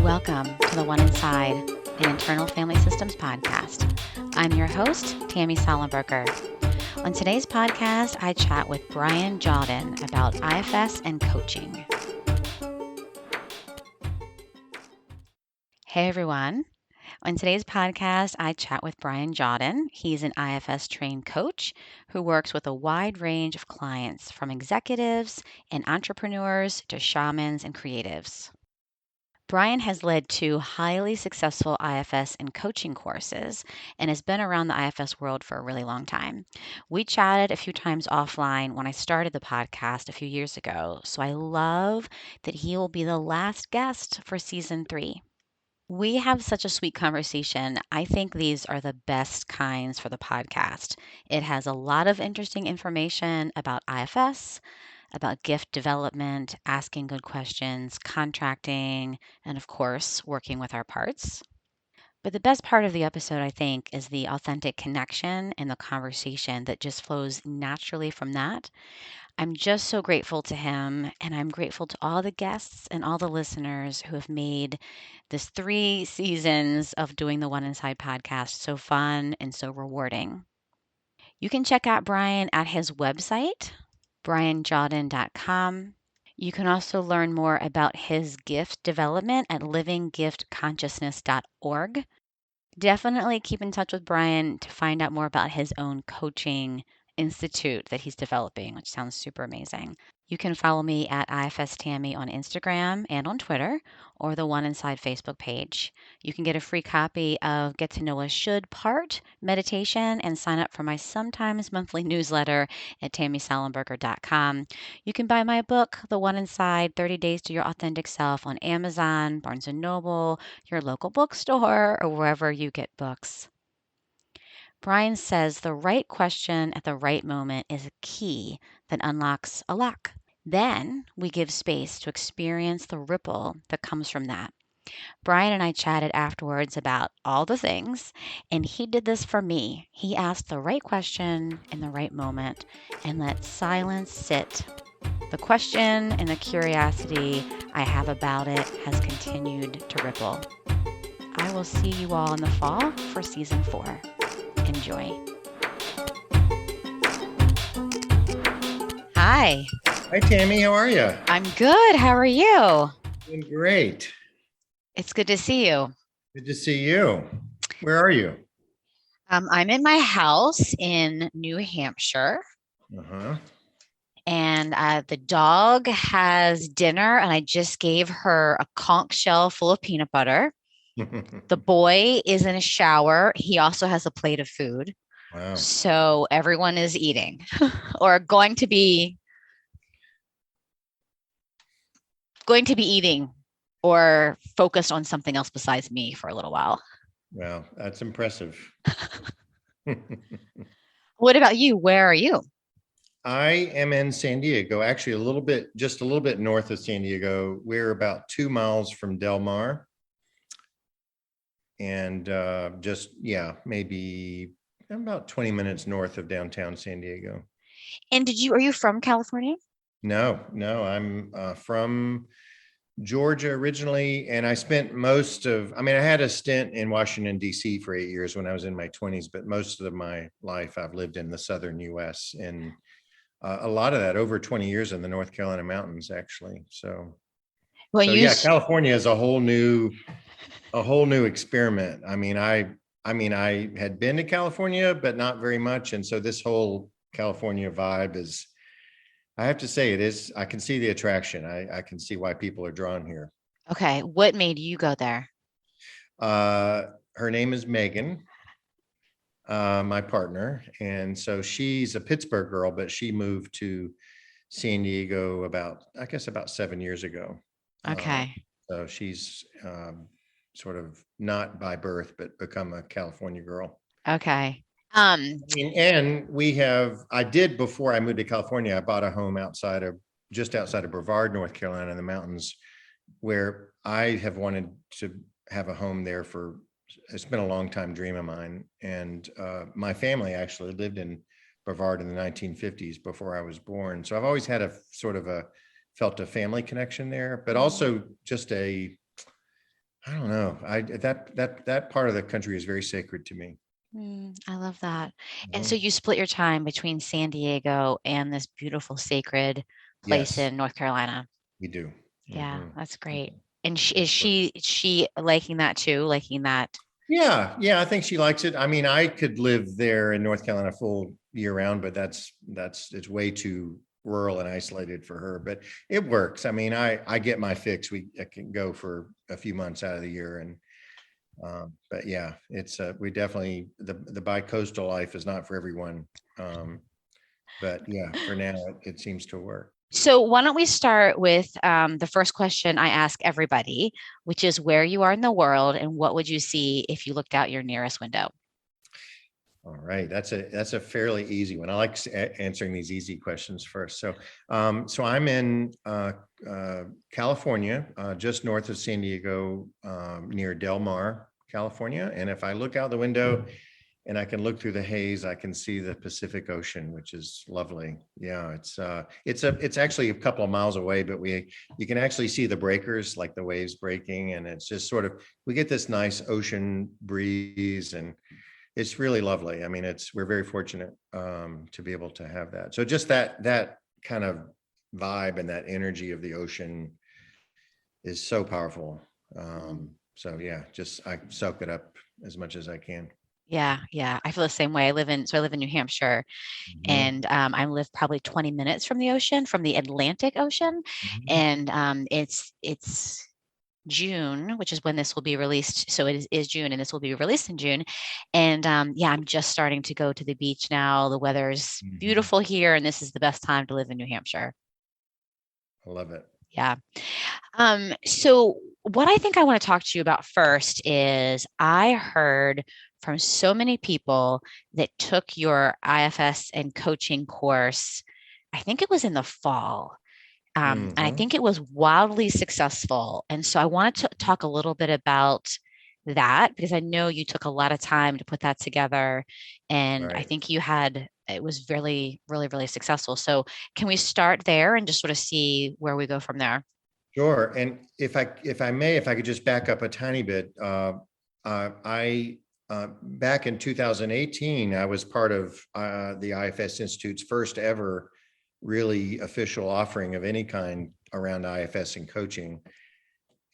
Welcome to the One Inside, an Internal Family Systems podcast. I'm your host, Tammy Sollenberger. On today's podcast, I chat with Brian Jaudon about IFS and coaching. Hey everyone. On today's podcast, I chat with Brian Jaudon. He's an IFS-trained coach who works with a wide range of clients, from executives and entrepreneurs to shamans and creatives. Brian has led two highly successful IFS and coaching courses and has been around the IFS world for a really long time. We chatted a few times offline when I started the podcast a few years ago, so I love that he will be the last guest for season 3. We have such a sweet conversation. I think these are the best kinds for the podcast. It has a lot of interesting information about IFS, about gift development, asking good questions, contracting, and of course, working with our parts. But the best part of the episode, I think, is the authentic connection and the conversation that just flows naturally from that. I'm just so grateful to him, and I'm grateful to all the guests and all the listeners who have made this 3 seasons of doing the One Inside podcast so fun and so rewarding. You can check out Brian at his website, brianjaudon.com. You can also learn more about his gift development at livinggiftconsciousness.org. Definitely keep in touch with Brian to find out more about his own coaching institute that he's developing, which sounds super amazing. You can follow me at IFS Tammy on Instagram and on Twitter, or the One Inside Facebook page. You can get a free copy of Get to Know a Should Part meditation and sign up for my sometimes monthly newsletter at tammysollenberger.com. You can buy my book, The One Inside, 30 Days to Your Authentic Self, on Amazon, Barnes & Noble, your local bookstore, or wherever you get books. Brian says the right question at the right moment is a key that unlocks a lock. Then we give space to experience the ripple that comes from that. Brian and I chatted afterwards about all the things, and he did this for me. He asked the right question in the right moment and let silence sit. The question and the curiosity I have about it has continued to ripple. I will see you all in the fall for season 4. Enjoy. Hi. Hi, Tammy. How are you? I'm good. How are you? Doing great. It's good to see you. Good to see you. Where are you? I'm in my house in New Hampshire. Uh-huh. And the dog has dinner, and I just gave her a conch shell full of peanut butter. The boy is in a shower. He also has a plate of food. Wow. So everyone is eating or going to be eating or focused on something else besides me for a little while. Wow, that's impressive. What about you? Where are you? I am in San Diego, actually just a little bit north of San Diego. We're about 2 miles from Del Mar. And maybe about 20 minutes north of downtown San Diego. And are you from California? No, I'm from Georgia originally, and I spent I had a stint in Washington, D.C. for 8 years when I was in my 20s, but most of my life I've lived in the southern U.S. and a lot of that over 20 years in the North Carolina mountains, actually. California is a whole new experiment. I had been to California, but not very much. And so this whole California vibe is, I have to say, it is, I can see the attraction. I can see why people are drawn here. Okay. What made you go there? Her name is Megan, my partner. And so she's a Pittsburgh girl, but she moved to San Diego about 7 yeyears ago. Okay. So she's sort of not by birth, but become a California girl. Okay. And I did, before I moved to California, I bought a home just outside of Brevard, North Carolina, in the mountains, where I have wanted to have a home there it's been a long time dream of mine. And my family actually lived in Brevard in the 1950s before I was born. So I've always had felt a family connection there, but also just I don't know. That part of the country is very sacred to me. I love that. And so Mhm. you split your time between San Diego and this beautiful sacred place Yes, in North Carolina. we do. Yeah, Mhm. that's Yeah, great. And it works. is she liking that too? Liking that? Yeah, yeah, I think she likes it. I mean, I could live there in North Carolina full year round, but that's it's way too rural and isolated for her. But it works. I mean, I get my fix. I can go for a few months out of the year, and but yeah, it's we definitely the bi-coastal life is not for everyone. Um, but yeah, for now it seems to work. So why don't we start with the first question I ask everybody, which is where you are in the world and what would you see if you looked out your nearest window? All right, that's a fairly easy one. I like answering these easy questions first. So I'm in California, just north of San Diego, near Del Mar, California. And if I look out the window and I can look through the haze, I can see the Pacific Ocean, which is lovely. Yeah, it's actually a couple of miles away, but you can actually see the breakers, like the waves breaking, and it's just sort of we get this nice ocean breeze and it's really lovely. I mean, we're very fortunate to be able to have that. So just that kind of vibe and that energy of the ocean is so powerful. Mm. So yeah, just I soak it up as much as I can. Yeah, yeah. I feel the same way. I live in New Hampshire, Mhm, and I live probably 20 minutes from the ocean, from the Atlantic Ocean, mhm. and it's June, which is when this will be released. So is June, and this will be released in June. And yeah, I'm just starting to go to the beach now. The weather's Mhm. beautiful here, and this is the best time to live in New Hampshire. I love it. Yeah. So what I think I want to talk to you about first is I heard from so many people that took your IFS and coaching course. I think it was in the fall. And I Mhm. think it was wildly successful. And so I wanted to talk a little bit about that because I know you took a lot of time to put that together. And I Right. think it was really, really, really successful. So can we start there and just sort of see where we go from there? Sure. And if I may, if I could just back up a tiny bit, I back in 2018, I was part of the IFS Institute's first ever really official offering of any kind around IFS and coaching.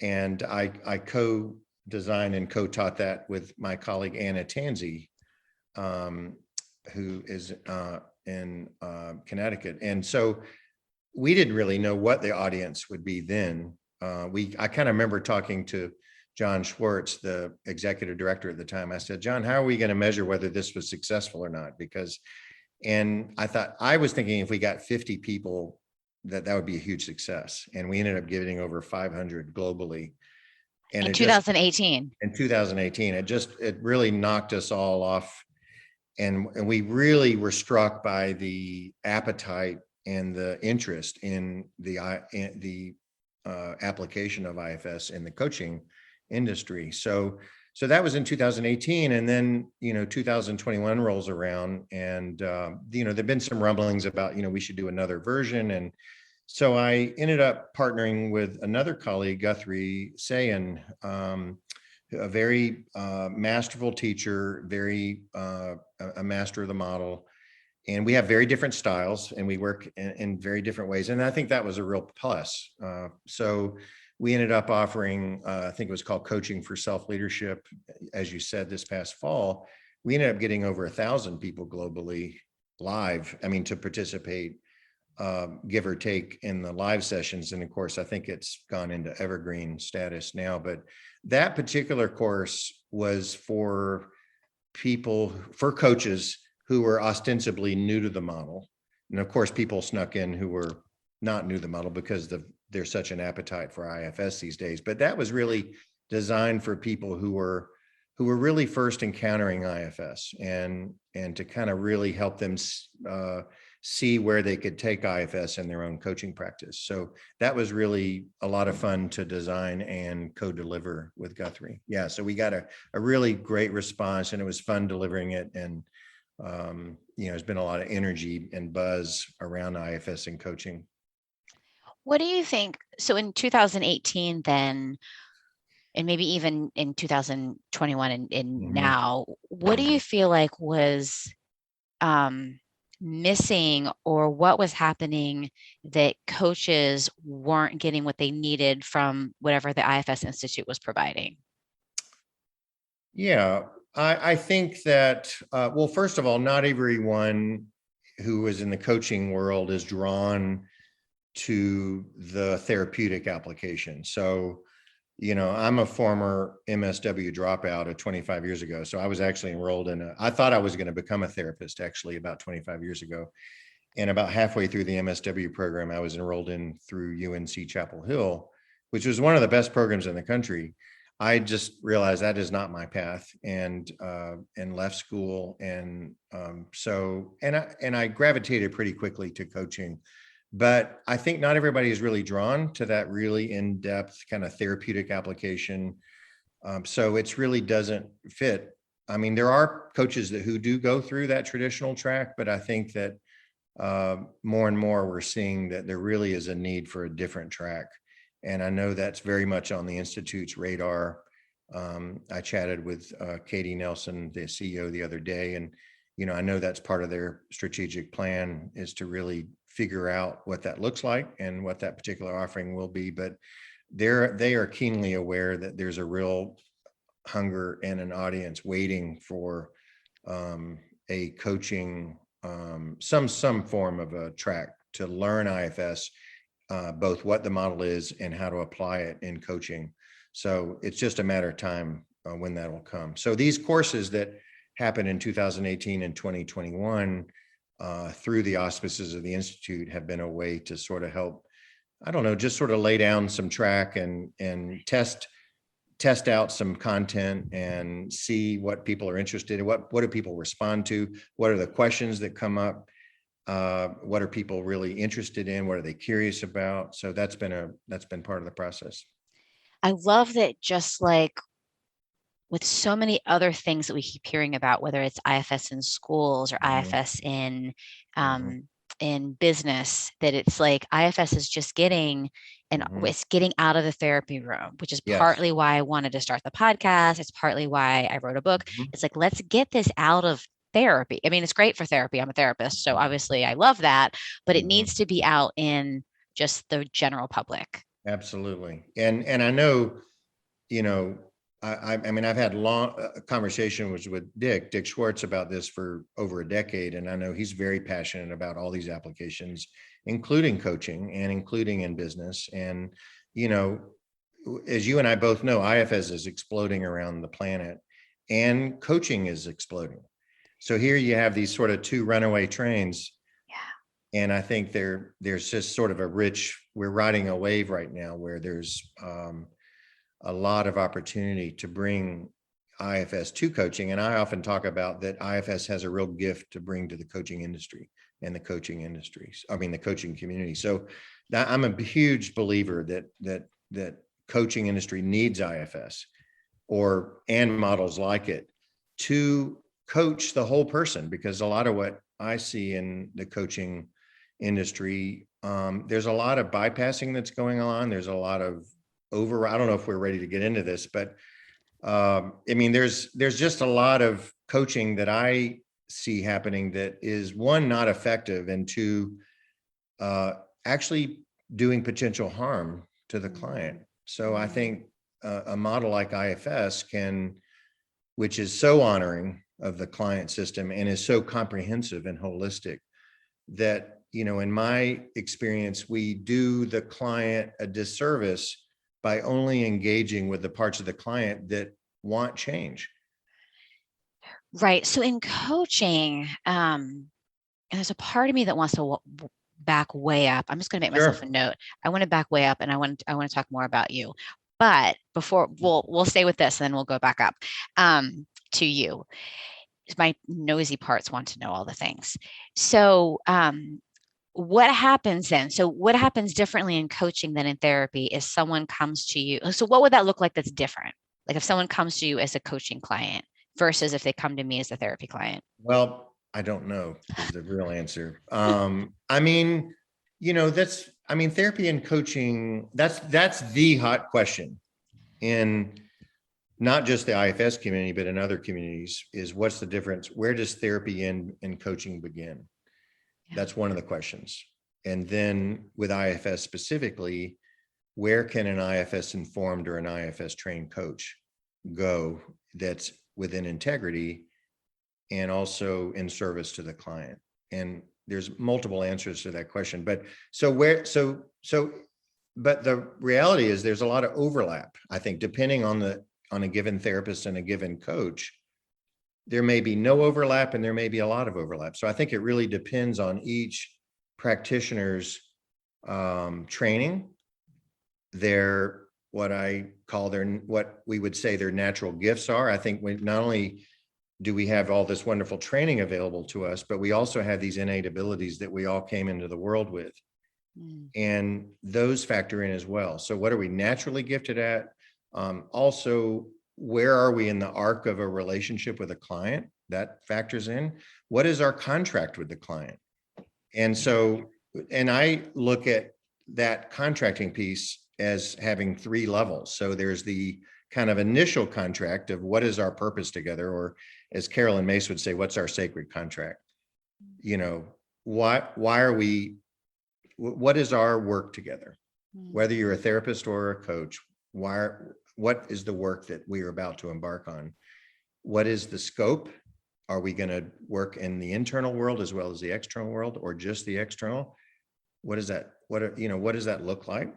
And I co-designed and co-taught that with my colleague Anna Tanzi, um, who is in Connecticut. And so we didn't really know what the audience would be then. I kind of remember talking to John Schwartz, the executive director at the time. I said, John, how are we going to measure whether this was successful or not? And I was thinking if we got 50 people, that would be a huge success. And we ended up getting over 500 globally. And In it just, 2018. in 2018, it really knocked us all off. And we really were struck by the appetite and the interest in the application of IFS in the coaching industry. So that was in 2018, and then 2021 rolls around, and there've been some rumblings about we should do another version, and so I ended up partnering with another colleague, Guthrie Sayan, a very masterful teacher, very a master of the model. And we have very different styles and we work in very different ways. And I think that was a real plus. So we ended up offering, I think it was called Coaching for Self-Leadership, as you said, this past fall. We ended up getting over 1,000 people globally live, I mean, to participate, give or take, in the live sessions. And of course, I think it's gone into evergreen status now. But that particular course was for coaches who were ostensibly new to the model. And of course, people snuck in who were not new to the model because there's such an appetite for IFS these days. But that was really designed for people who were really first encountering IFS and to kind of really help them see where they could take IFS in their own coaching practice. So that was really a lot of fun to design and co-deliver with Guthrie. Yeah, so we got a really great response, and it was fun delivering it. And there's been a lot of energy and buzz around IFS and coaching. What do you think? So in 2018, then and maybe even in 2021 and Mhm. now, what do you feel like was um, missing, or what was happening that coaches weren't getting what they needed from whatever the IFS Institute was providing? Yeah, I think that, well, first of all, not everyone who is in the coaching world is drawn to the therapeutic application. So, I'm a former MSW dropout of 25 years ago. So I was actually enrolled I thought I was going to become a therapist actually about 25 years ago. And about halfway through the MSW program, I was enrolled in through UNC Chapel Hill, which was one of the best programs in the country. I just realized that is not my path, and left school, and I gravitated pretty quickly to coaching. But I think not everybody is really drawn to that really in-depth kind of therapeutic application. So it's really doesn't fit. I mean, there are coaches who do go through that traditional track, but I think that more and more we're seeing that there really is a need for a different track. And I know that's very much on the Institute's radar. I chatted with Katie Nelson, the CEO, the other day, and I know that's part of their strategic plan is to really figure out what that looks like and what that particular offering will be. But they are keenly aware that there's a real hunger and an audience waiting for a coaching, some form of a track to learn IFS, both what the model is and how to apply it in coaching. So it's just a matter of time when that will come. So these courses that happened in 2018 and 2021 through the auspices of the Institute have been a way to sort of help, I don't know, just sort of lay down some track and test out some content and see what people are interested in. What do people respond to? What are the questions that come up? What are people really interested in? What are they curious about? So that's been part of the process. I love that, just like with so many other things that we keep hearing about, whether it's IFS in schools or Mhm, IFS mhm, in business, that it's like IFS is just getting, and mhm. it's getting out of the therapy room, which is Yes. partly why I wanted to start the podcast. It's partly why I wrote a book. Mhm, It's like, let's get this out of therapy. I mean, it's great for therapy. I'm a therapist, so obviously I love that, but it mhm. needs to be out in just the general public. Absolutely. And I know, you know, I mean, I've had long conversations with Dick Schwartz about this for over a decade, and I know he's very passionate about all these applications, including coaching and including in business. And you know, as you and I both know, IFS is exploding around the planet, and coaching is exploding. So here you have these sort of two runaway trains, Yeah. and I think there's just sort of we're riding a wave right now where there's a lot of opportunity to bring IFS to coaching. And I often talk about that IFS has a real gift to bring to the coaching industry and the coaching industries. I mean, the coaching community. So I'm a huge believer that coaching industry needs IFS and models like it to coach the whole person, because a lot of what I see in the coaching industry, there's a lot of bypassing that's going on. There's a lot of I don't know if we're ready to get into this, but I mean, there's just a lot of coaching that I see happening that is, one, not effective, and two, uh, actually doing potential harm to the client. So I think a model like IFS which is so honoring of the client system and is so comprehensive and holistic, that, in my experience, we do the client a disservice by only engaging with the parts of the client that want change. Right. So in coaching, and there's a part of me that wants to back way up. I'm just going to make myself a Sure. note. I want to back way up, and I want to talk more about you. But before we'll stay with this, and then we'll go back up to you. My nosy parts want to know all the things. So what happens then? So what happens differently in coaching than in therapy is someone comes to you. So what would that look like that's different? Like if someone comes to you as a coaching client versus if they come to me as a therapy client. Well, I don't know is the real answer. I mean, therapy and coaching, that's the hot question in not just the IFS community, but in other communities, is what's the difference? Where does therapy end and coaching begin? Yeah. That's one of the questions. And then with IFS specifically, where can an IFS informed or an IFS trained coach go that's within integrity and also in service to the client? And there's multiple answers to that question. But but the reality is there's a lot of overlap, I think, depending on a given therapist and a given coach. There may be no overlap and there may be a lot of overlap. So I think it really depends on each practitioner's training, their what we would say their natural gifts are. I think not only do we have all this wonderful training available to us, but we also have these innate abilities that we all came into the world with. And those factor in as well. So what are we naturally gifted at? Also, where are we in the arc of a relationship with a client? That factors in. What is our contract with the client? And so, and I look at that contracting piece as having 3 levels. So there's the kind of initial contract of what is our purpose together, or as Carolyn Mace would say, what's our sacred contract? You know, why are we, what is our work together? Whether you're a therapist or a coach, what is the work that we are about to embark on? What is the scope? Are we going to work in the internal world as well as the external world, or just the external? What is that? What does that look like?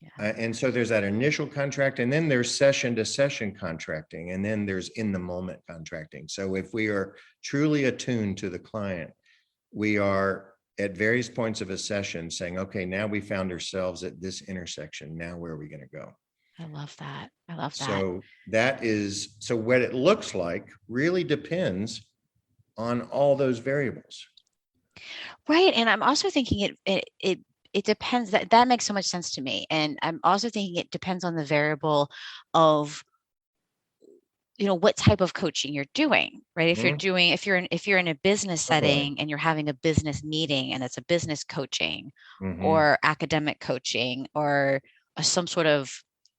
Yeah. And so there's that initial contract, and then there's session to session contracting, and then there's in the moment contracting. So if we are truly attuned to the client, we are at various points of a session saying, okay, now we found ourselves at this intersection. Now where are we going to go? I love that. I love that. So what it looks like really depends on all those variables. Right. And I'm also thinking it depends. That makes so much sense to me. And I'm also thinking it depends on the variable of, what type of coaching you're doing, right? If you're in a business setting and you're having a business meeting and it's a business coaching or academic coaching or some sort of,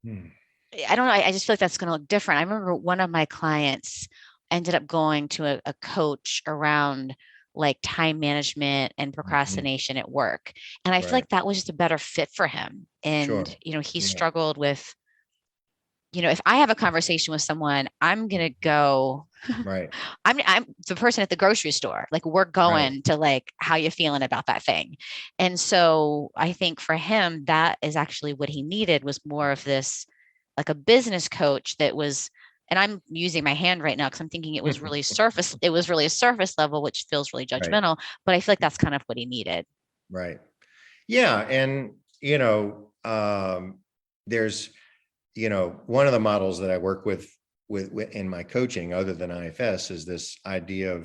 I don't know. I just feel like that's going to look different. I remember one of my clients ended up going to a coach around like time management and procrastination at work. And I feel like that was just a better fit for him. And, he struggled with, if I have a conversation with someone, I'm going to go, I'm the person at the grocery store. Like we're going to like, how you feeling about that thing? And so I think for him, that is actually what he needed, was more of this, like a business coach that was, and I'm using my hand right now because I'm thinking it was really a surface level, which feels really judgmental, but I feel like that's kind of what he needed. Right. Yeah. And, there's, one of the models that I work with in my coaching, other than IFS, is this idea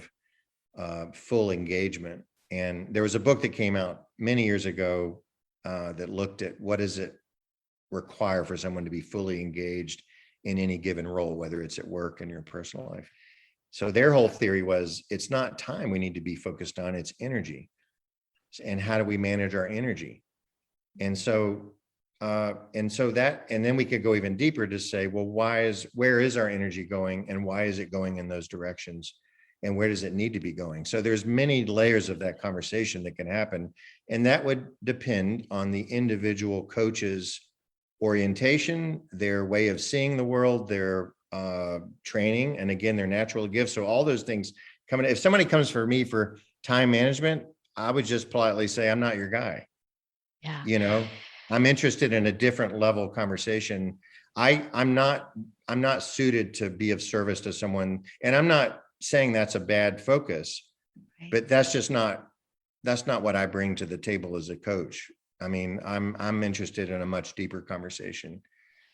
of full engagement. And there was a book that came out many years ago that looked at what does it require for someone to be fully engaged in any given role, whether it's at work and your personal life. So their whole theory was, it's not time we need to be focused on, it's energy. And how do we manage our energy? And then we could go even deeper to say, well, where is our energy going, and why is it going in those directions, and where does it need to be going? So there's many layers of that conversation that can happen, and that would depend on the individual coach's orientation, their way of seeing the world, their training, and again, their natural gifts. So all those things coming. If somebody comes for me for time management, I would just politely say, I'm not your guy. Yeah. I'm interested in a different level of conversation. I'm not suited to be of service to someone, and I'm not saying that's a bad focus, but that's not what I bring to the table as a coach. I mean, I'm interested in a much deeper conversation,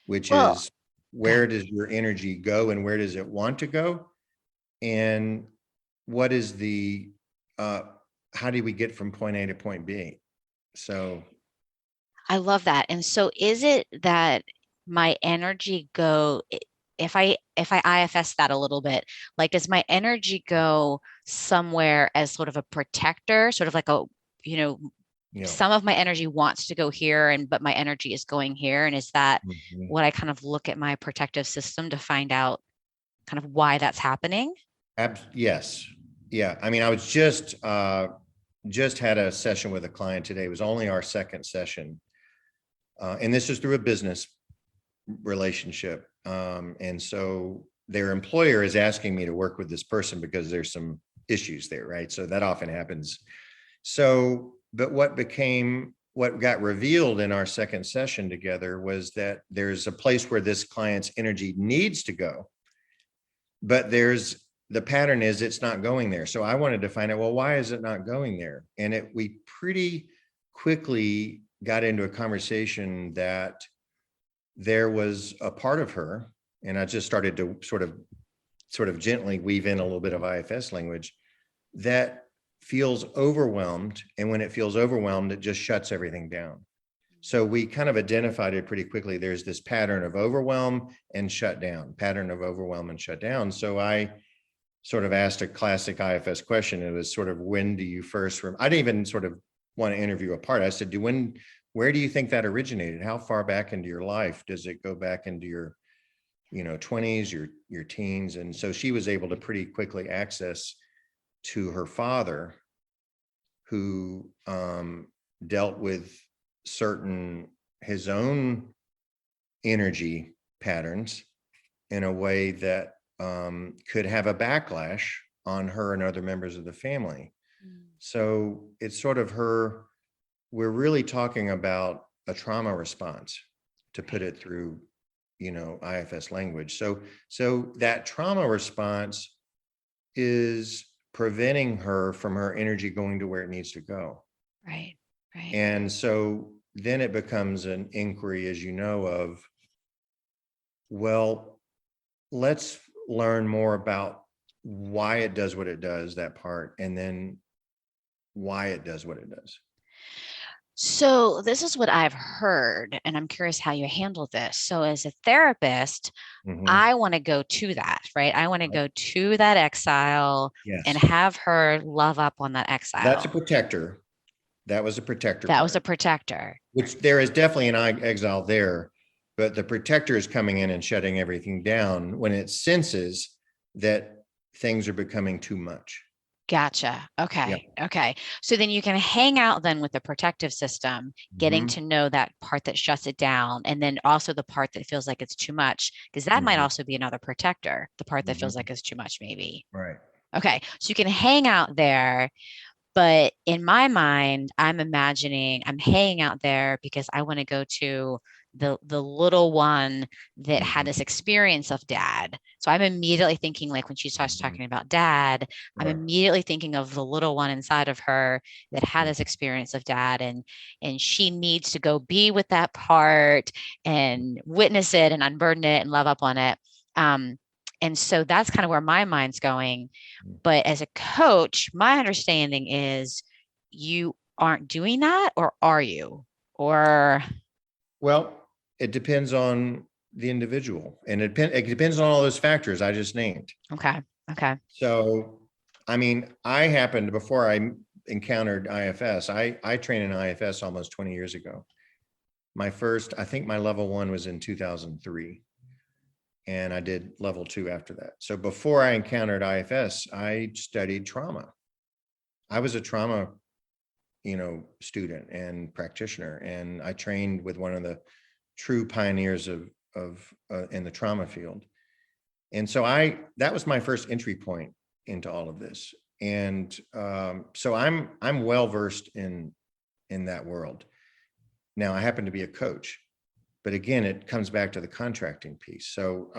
which is, where does your energy go and where does it want to go? And what is how do we get from point A to point B? So I love that. And so is it that my energy go, if I IFS that a little bit, like, does my energy go somewhere as sort of a protector, sort of like a, some of my energy wants to go here, but my energy is going here. And is that what I kind of look at my protective system to find out kind of why that's happening? Yes. Yeah. I mean, I was just had a session with a client today. It was only our second session. And this is through a business relationship. And so their employer is asking me to work with this person because there's some issues there, right? So that often happens. So, but what got revealed in our second session together was that there's a place where this client's energy needs to go, but the pattern is it's not going there. So I wanted to find out, well, why is it not going there? And we pretty quickly got into a conversation that there was a part of her, and I just started to sort of gently weave in a little bit of IFS language, that feels overwhelmed. And when it feels overwhelmed, it just shuts everything down. So we kind of identified it pretty quickly. There's this pattern of overwhelm and shut down, pattern of overwhelm and shut down. So I sort of asked a classic IFS question. It was sort of, when do you first, I didn't even sort of want to interview a part. I said, where do you think that originated? How far back into your life? Does it go back into your 20s, your teens? And so she was able to pretty quickly access to her father, who dealt with his own energy patterns in a way that could have a backlash on her and other members of the family. So it's sort of we're really talking about a trauma response, to put it through, IFS language. So that trauma response is preventing her from her energy going to where it needs to go. Right. And so then it becomes an inquiry, as you know, of, well, let's learn more about why it does what it does, that part, and then why it does what it does. So this is what I've heard, and I'm curious how you handle this. So as a therapist, I want to go to that, right? I want to go to that exile and have her love up on that exile. That's a protector. That was a protector. That was a protector. Which there is definitely an exile there, but the protector is coming in and shutting everything down when it senses that things are becoming too much. Gotcha. Okay. Yep. Okay. So then you can hang out then with the protective system, getting to know that part that shuts it down, and then also the part that feels like it's too much, because that might also be another protector, the part that feels like it's too much, maybe. Right. Okay. So you can hang out there. But in my mind, I'm imagining I'm hanging out there because I want to go to the little one that had this experience of dad. So I'm immediately thinking, like when she starts talking about dad, I'm immediately thinking of the little one inside of her that had this experience of dad, and she needs to go be with that part and witness it and unburden it and love up on it. And so that's kind of where my mind's going. But as a coach, my understanding is you aren't doing that, or are you? Or, well, it depends on the individual, and it depends on all those factors I just named. Okay. So, I mean, before I encountered IFS, I trained in IFS almost 20 years ago. I think my level 1 was in 2003. And I did level 2 after that. So before I encountered IFS, I studied trauma. I was a trauma, student and practitioner, and I trained with one of the true pioneers of in the trauma field. And so that was my first entry point into all of this. And so I'm well versed in that world. Now I happen to be a coach. But again, it comes back to the contracting piece. So,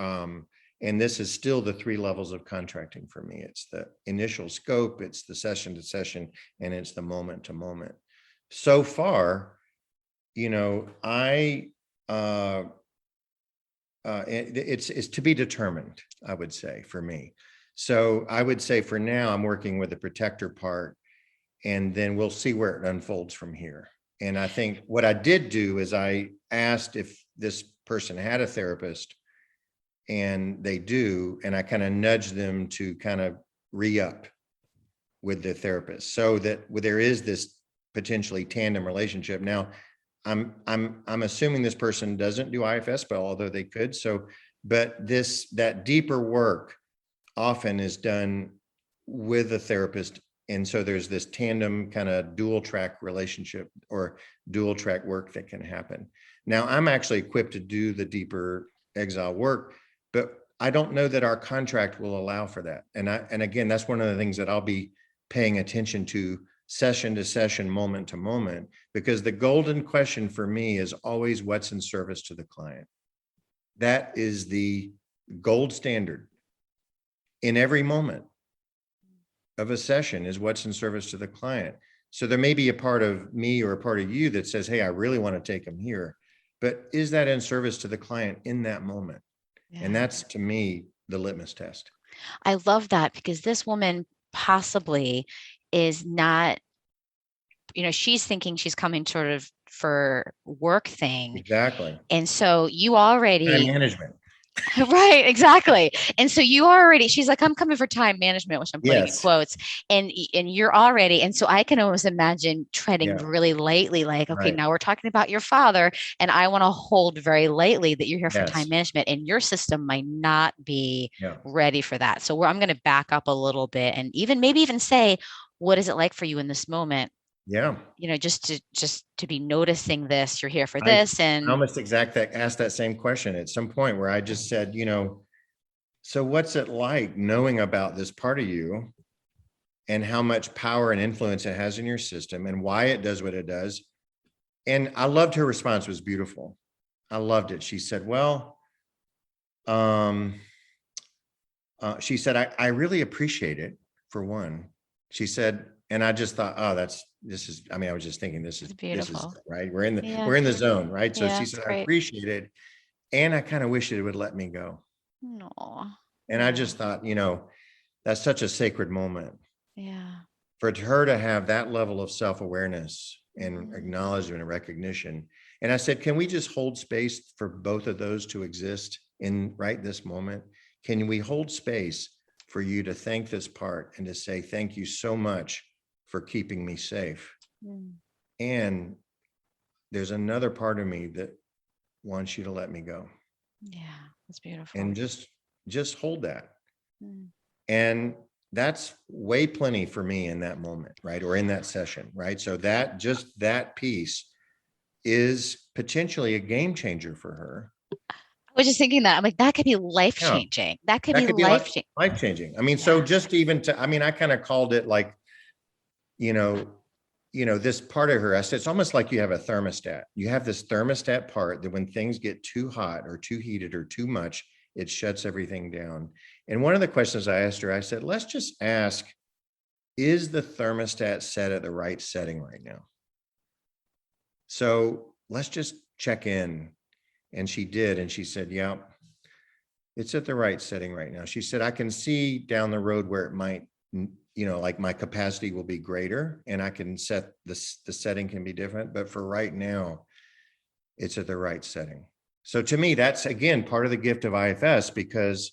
and this is still the 3 levels of contracting for me. It's the initial scope, it's the session to session, and it's the moment to moment. So far, it's to be determined, I would say, for me. So I would say for now, I'm working with the protector part, and then we'll see where it unfolds from here. And I think what I did do is I asked if this person had a therapist, and they do, and I kind of nudged them to kind of re-up with the therapist, so that there is this potentially tandem relationship. Now, I'm assuming this person doesn't do IFS, but although they could. So, but that deeper work often is done with a therapist. And so there's this tandem kind of dual track relationship or dual track work that can happen. Now, I'm actually equipped to do the deeper exile work, but I don't know that our contract will allow for that. And again, that's one of the things that I'll be paying attention to session, moment to moment, because the golden question for me is always what's in service to the client. That is the gold standard in every moment of a session, is what's in service to the client. So there may be a part of me or a part of you that says, hey, I really want to take them here, but is that in service to the client in that moment? Yeah. And that's, to me, the litmus test. I love that, because this woman possibly is not, she's thinking she's coming sort of for work thing. Exactly. And so you Time already, management. right, exactly. And so you already, she's like, I'm coming for time management, which I'm putting in Yes. quotes. And you're already, and so I can almost imagine treading Yeah. really lightly, like, okay, Right. now we're talking about your father, and I want to hold very lightly that you're here for Yes. time management, and your system might not be Yeah. ready for that. So I'm going to back up a little bit and maybe even say, what is it like for you in this moment? Yeah. Just to be noticing this, you're here for I this. And almost asked that same question at some point where I just said, so what's it like knowing about this part of you and how much power and influence it has in your system and why it does what it does? And I loved her response. It was beautiful. I loved it. She said, well, she said, I really appreciate it, for one. She said, and I just thought, oh, I was just thinking, this is beautiful. right. We're in Yeah. the zone, right? So Yeah, she it's said, I great. appreciate it. And I kind of wish it would let me go. No. And I just thought, that's such a sacred moment Yeah. for her to have that level of self-awareness and Mhm. acknowledgement and recognition. And I said, can we just hold space for both of those to exist in right this moment? Can we hold space for you to thank this part and to say, thank you so much for keeping me safe? Mm. And there's another part of me that wants you to let me go. Yeah, that's beautiful. And just hold that. Mm. And that's way plenty for me in that moment, right? Or in that session, right? So that piece is potentially a game changer for her. I was just thinking that. I'm like, that could be life Yeah, changing. That could that be could be life like changing. life changing. I mean, so Yeah. just even to, I kind of called it like, you know, this part of her, I said, it's almost like you have a thermostat. You have this thermostat part that when things get too hot or too heated or too much, it shuts everything down. And one of the questions I asked her, I said, let's just ask, is the thermostat set at the right setting right now? So let's just check in. And she did. And she said, yeah, it's at the right setting right now. She said, I can see down the road where it might, like my capacity will be greater and I can set the setting can be different. But for right now, it's at the right setting. So to me, that's again, part of the gift of IFS, because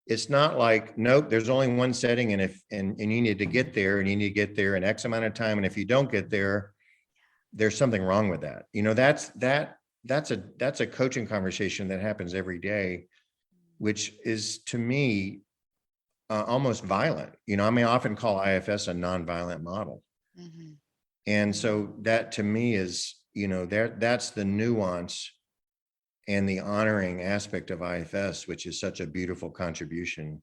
it's not like, nope, there's only one setting. And and you need to get there and you need to get there in X amount of time. And if you don't get there, there's something wrong with that. That's a coaching conversation that happens every day, which is to me almost violent. I often call IFS a nonviolent model. Mm-hmm. And so that to me is, that's the nuance and the honoring aspect of IFS, which is such a beautiful contribution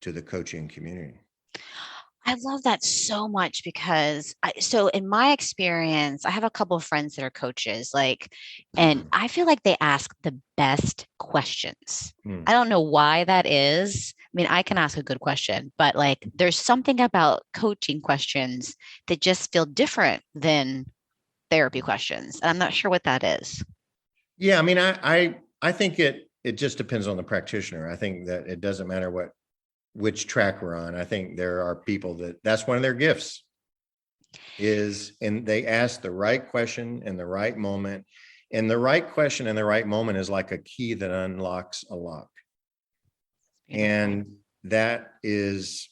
to the coaching community. I love that so much, because so in my experience, I have a couple of friends that are coaches, and I feel like they ask the best questions. Hmm. I don't know why that is. I mean, I can ask a good question, but there's something about coaching questions that just feel different than therapy questions. And I'm not sure what that is. Yeah, I think it just depends on the practitioner. I think that it doesn't matter which track we're on. I think there are people that's one of their gifts and they ask the right question in the right moment. And the right question in the right moment is like a key that unlocks a lock. Beautiful. And that is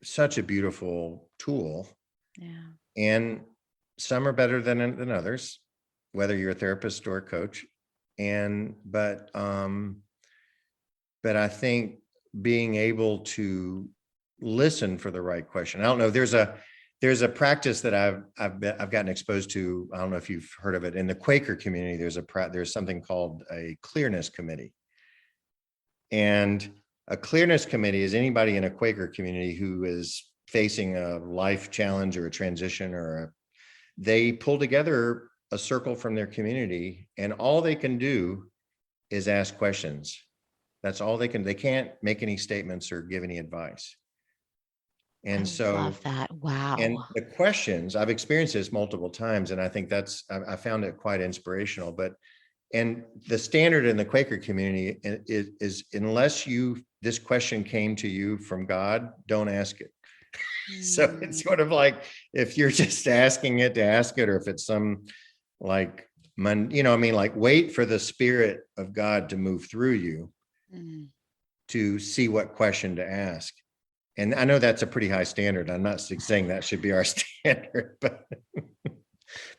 such a beautiful tool. Yeah. And some are better than others, whether you're a therapist or a coach. But I think being able to listen for the right question. I don't know. There's a practice that I've gotten exposed to. I don't know if you've heard of it in the Quaker community. There's something called a clearness committee, and a clearness committee is anybody in a Quaker community who is facing a life challenge or a transition they pull together a circle from their community, and all they can do is ask questions. That's all they can. They can't make any statements or give any advice. I And so, love that. and Wow. the questions, I've experienced this multiple times, and I think I found it quite inspirational. And the standard in the Quaker community is unless this question came to you from God, don't ask it. So it's Mm, sort of like, if you're just asking it to ask it, or if it's some like, like, wait for the Spirit of God to move through you mm. to see what question to ask. And I know that's a pretty high standard. I'm not saying that should be our standard, but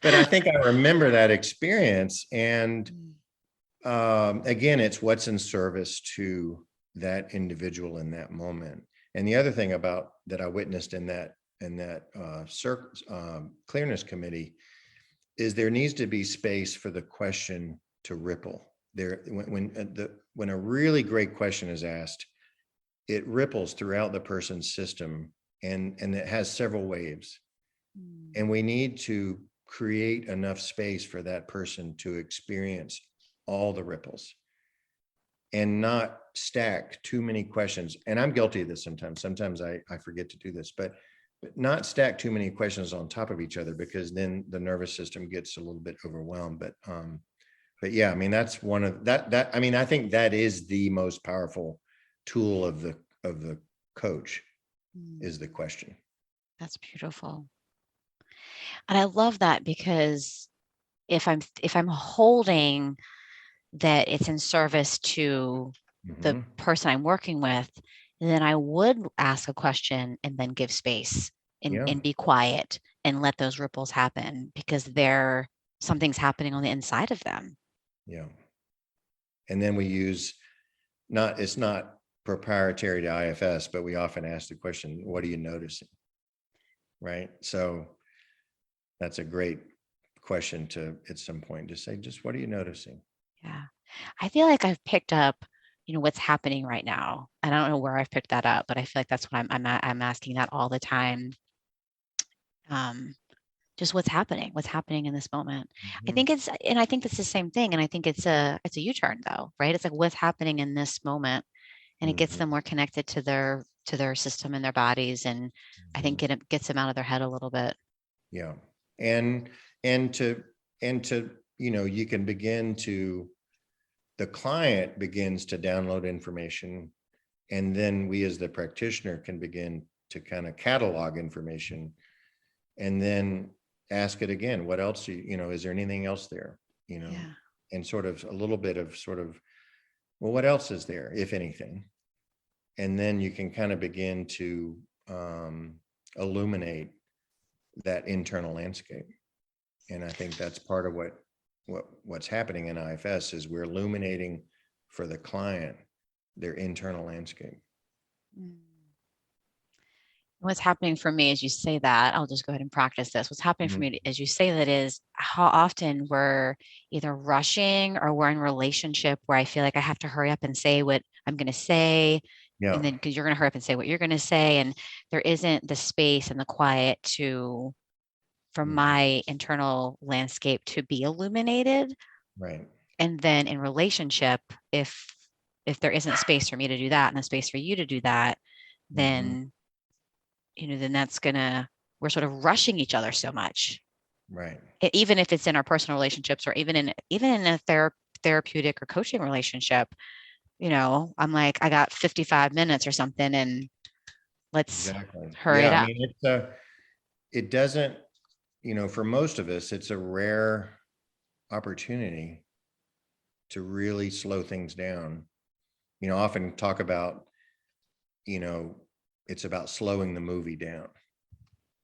I think I remember that experience. And Mm, again, it's what's in service to that individual in that moment. And the other thing about that I witnessed in that clearness committee is there needs to be space for the question to ripple. When a really great question is asked, it ripples throughout the person's system, and it has several waves. mm, And we need to create enough space for that person to experience all the ripples and not stack too many questions. And I'm guilty of this sometimes. Sometimes I forget to do this, but not stack too many questions on top of each other, because then the nervous system gets a little bit overwhelmed. But yeah, I mean, that's one of I mean, I think that is the most powerful tool of the coach, mm. is the question. That's beautiful. And I love that because if I'm holding that it's in service to the Mm-hmm. person I'm working with, then I would ask a question and then give space Yeah. and be quiet and let those ripples happen because something's happening on the inside of them. Yeah. And then we use, it's not proprietary to IFS, but we often ask the question, what are you noticing? Right. So that's a great question to, at some point, to say, just what are you noticing? Yeah. I feel like I've picked up, what's happening right now. And I don't know where I've picked that up, but I feel like that's what I'm asking that all the time. Um, just what's happening in this moment. Mhm. I think it's the same thing. And I think it's a U-turn though, right? It's like what's happening in this moment, and it gets Mhm. them more connected to their system and their bodies. And I think Mhm. it gets them out of their head a little bit. Yeah. And and to you can begin to, the client begins to download information, and then we as the practitioner can begin to kind of catalog information, and then ask it again, what else is there anything else there, Yeah. and sort of a little bit of sort of, well, what else is there, if anything? And then you can kind of begin to um, illuminate that internal landscape. And I think that's part of what's happening in IFS, is we're illuminating for the client their internal landscape. Mm. What's happening for me as you say that, I'll just go ahead and practice this. What's happening for Mhm. me as you say that is how often we're either rushing or we're in a relationship where I feel like I have to hurry up and say what I'm going to say. Yeah. And then because you're going to hurry up and say what you're going to say. And there isn't the space and the quiet for Mhm. my internal landscape to be illuminated. Right. And then in relationship, if there isn't space for me to do that and a space for you to do that, Mhm. then then we're sort of rushing each other so much. Right. Even if it's in our personal relationships or even in a therapeutic or coaching relationship, I'm like, I got 55 minutes or something and let's Exactly. hurry Yeah. it I up. mean, it doesn't, for most of us, it's a rare opportunity to really slow things down. Often talk about, you know, it's about slowing the movie down.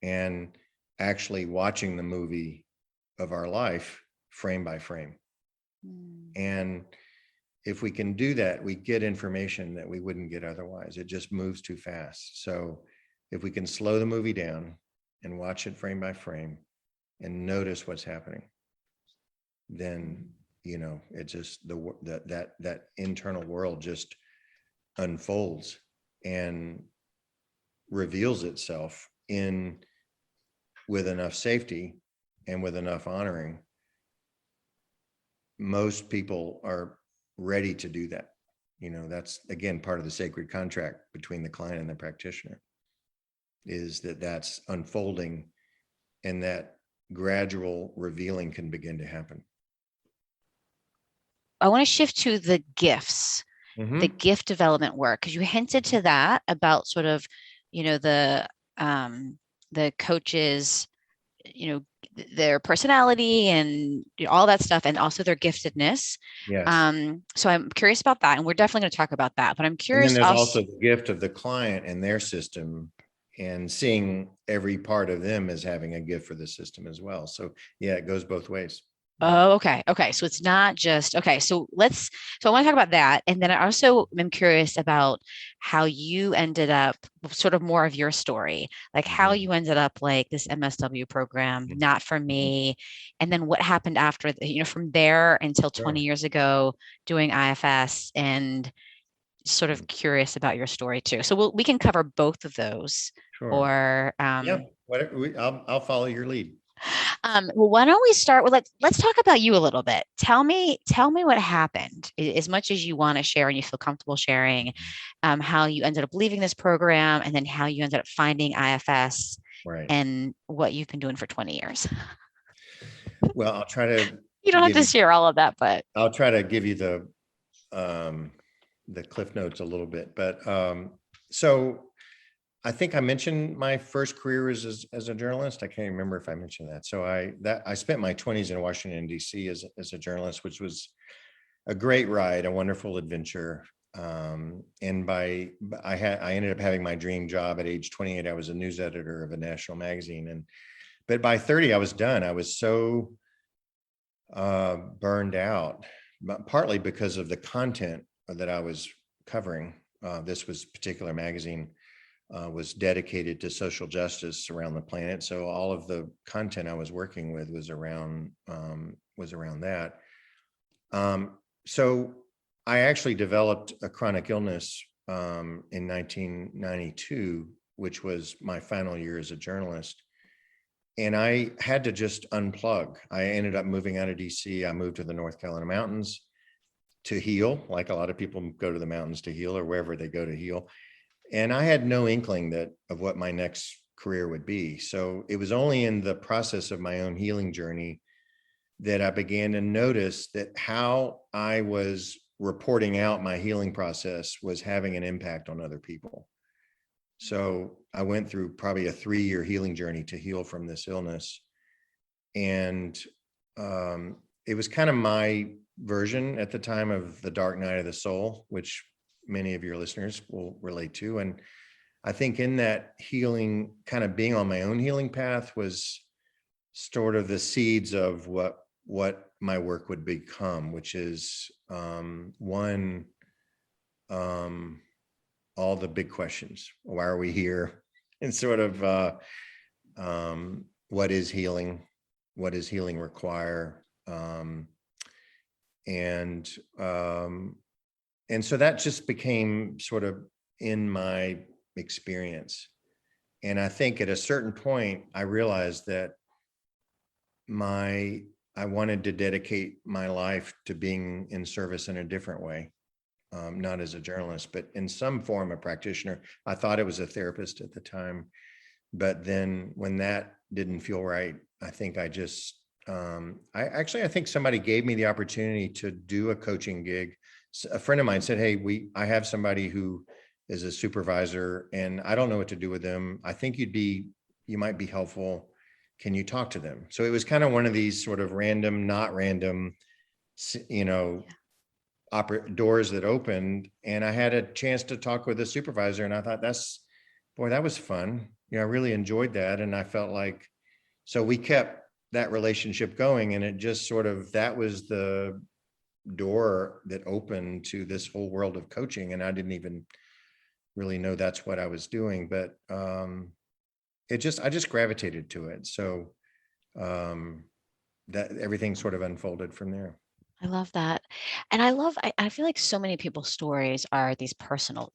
And actually watching the movie of our life frame by frame. And if we can do that, we get information that we wouldn't get otherwise. It just moves too fast. So if we can slow the movie down and watch it frame by frame and notice what's happening, then, you know, it just, that internal world just unfolds and reveals itself with enough safety and with enough honoring. Most people are ready to do that. You know, that's again part of the sacred contract between the client and the practitioner, is that's unfolding and that gradual revealing can begin to happen. I want to shift to the gifts, the gift development work, because you hinted to that about sort of, you know, the coaches, you know, their personality and all that stuff, and also their giftedness. Yes. So I'm curious about that, and we're definitely going to talk about that. But I'm And then curious there's also the gift of the client and their system, and seeing every part of them as having a gift for the system as well. So yeah, it goes both ways. Oh, okay. Okay. So it's not just, okay. So I want to talk about that. And then I also am curious about how you ended up, sort of more of your story, like how you ended up like this MSW program, not for me. And then what happened after, you know, from there until 20 years ago doing IFS, and sort of curious about your story too. So we can cover both of those. Sure. Or, yeah, I'll follow your lead. Well, why don't we start with, let's talk about you a little bit. Tell me what happened, as much as you want to share and you feel comfortable sharing, how you ended up leaving this program, and then how you ended up finding IFS, right, and what you've been doing for 20 years. Well, I'll try to. You don't have to share all of that, but I'll try to give you the cliff notes a little bit. But so I think I mentioned my first career as a journalist. I can't remember if I mentioned that. So I spent my 20s in Washington, D.C. as a journalist, which was a great ride, a wonderful adventure. And I ended up having my dream job at age 28. I was a news editor of a national magazine. But by 30, I was done. I was so burned out, partly because of the content that I was covering. This particular magazine was dedicated to social justice around the planet. So all of the content I was working with was around that. So I actually developed a chronic illness in 1992, which was my final year as a journalist. And I had to just unplug. I ended up moving out of DC. I moved to the North Carolina mountains to heal, like a lot of people go to the mountains to heal, or wherever they go to heal. And I had no inkling of what my next career would be. So it was only in the process of my own healing journey that I began to notice that how I was reporting out my healing process was having an impact on other people. So I went through probably a 3-year healing journey to heal from this illness. And it was kind of my version at the time of the dark night of the soul, which many of your listeners will relate to. And I think in that healing, kind of being on my own healing path, was sort of the seeds of what my work would become, which is all the big questions. Why are we here? And sort of what is healing? What does healing require? And so that just became sort of in my experience. And I think at a certain point, I realized that I wanted to dedicate my life to being in service in a different way. Not as a journalist, but in some form a practitioner. I thought it was a therapist at the time, but then when that didn't feel right, I think I just, I think somebody gave me the opportunity to do a coaching gig. A friend of mine said, "Hey, I have somebody who is a supervisor and I don't know what to do with them. I think you might be helpful. Can you talk to them?" So it was kind of one of these sort of random, not random, doors that opened, and I had a chance to talk with a supervisor, and I thought that was fun. I really enjoyed that. And I felt like So we kept that relationship going, and it just sort of, that was the door that opened to this whole world of coaching. And I didn't even really know that's what I was doing, but I just gravitated to it. So that everything sort of unfolded from there. I love that. And I feel like so many people's stories are these personal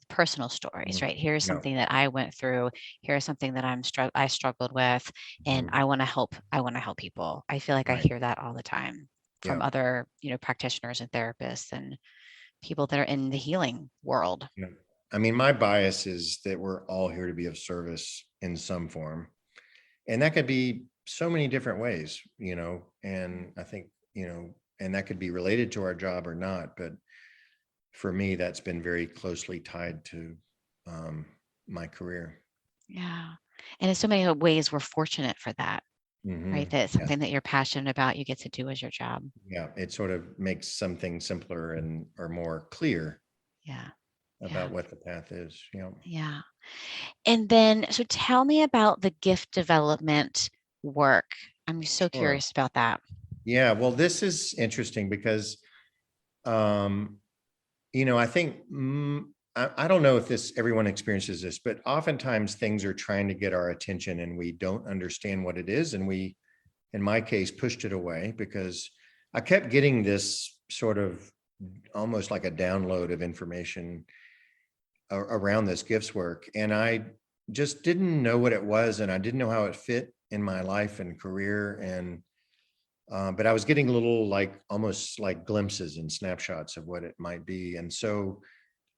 stories, Mhm. right? Here's Yeah. something that I went through. Here's something that I struggled with, and Mhm. I want to help people. I feel like I Right. hear that all the time from Yeah. other, practitioners and therapists and people that are in the healing world. Yeah. I mean, my bias is that we're all here to be of service in some form. And that could be so many different ways, and I think, and that could be related to our job or not. But for me, that's been very closely tied to um, my career. Yeah. And in so many ways, we're fortunate for that, right? Hmm. That it's Yes. something that you're passionate about, you get to do as your job. Yeah. It sort of makes something simpler and or more clear Yeah. about Yeah. what the path is. Yeah. And then, so tell me about the gift development work. I'm so Sure. curious about that. Yeah. Well, this is interesting because um, I think I don't know if this everyone experiences this, but oftentimes things are trying to get our attention and we don't understand what it is. And we, in my case, pushed it away because I kept getting this sort of almost like a download of information around this gifts work. And I just didn't know what it was, and I didn't know how it fit in my life and career. And but I was getting little, like almost like glimpses and snapshots of what it might be. And so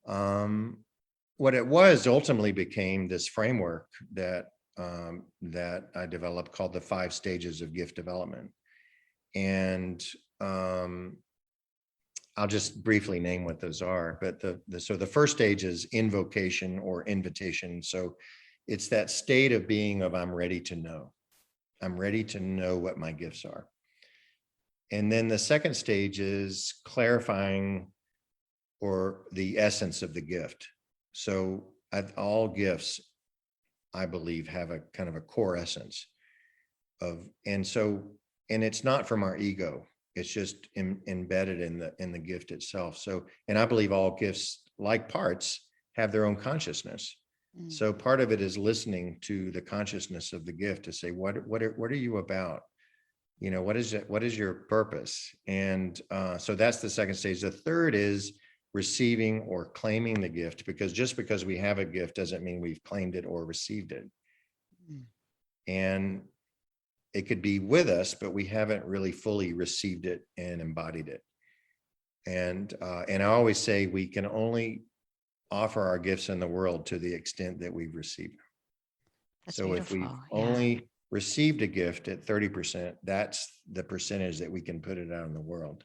um, what it was ultimately became this framework that I developed called the 5 stages of gift development. And um, I'll just briefly name what those are. But the first stage is invocation or invitation. So it's that state of being of I'm ready to know. I'm ready to know what my gifts are. And then the second stage is clarifying or the essence of the gift. So all gifts, I believe, have a kind of a core essence of, and it's not from our ego. It's just embedded in the gift itself. So, and I believe all gifts, like parts, have their own consciousness. Mm, So part of it is listening to the consciousness of the gift to say, what are you about? What is it? What is your purpose? And so that's the second stage. The third is receiving or claiming the gift, because just because we have a gift doesn't mean we've claimed it or received it. mm, And it could be with us, but we haven't really fully received it and embodied it. And I always say we can only offer our gifts in the world to the extent that we've received. that's So if we've beautiful. Yeah. only received a gift at 30%, that's the percentage that we can put it out in the world.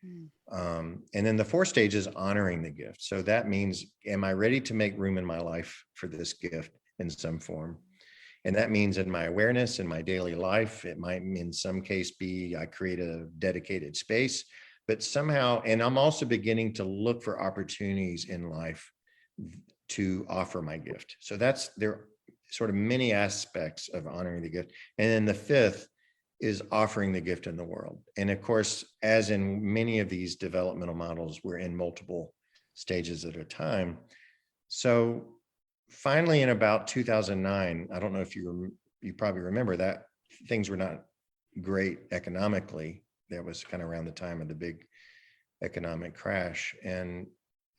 Mm, And then the fourth stage is honoring the gift. So that means, am I ready to make room in my life for this gift in some form? And that means in my awareness, in my daily life, it might in some case be I create a dedicated space, but somehow, and I'm also beginning to look for opportunities in life to offer my gift. So that's there sort of many aspects of honoring the gift. And then the fifth is offering the gift in the world. And of course, as in many of these developmental models, we're in multiple stages at a time. So finally, in about 2009, I don't know if you probably remember that things were not great economically. That was kind of around the time of the big economic crash. And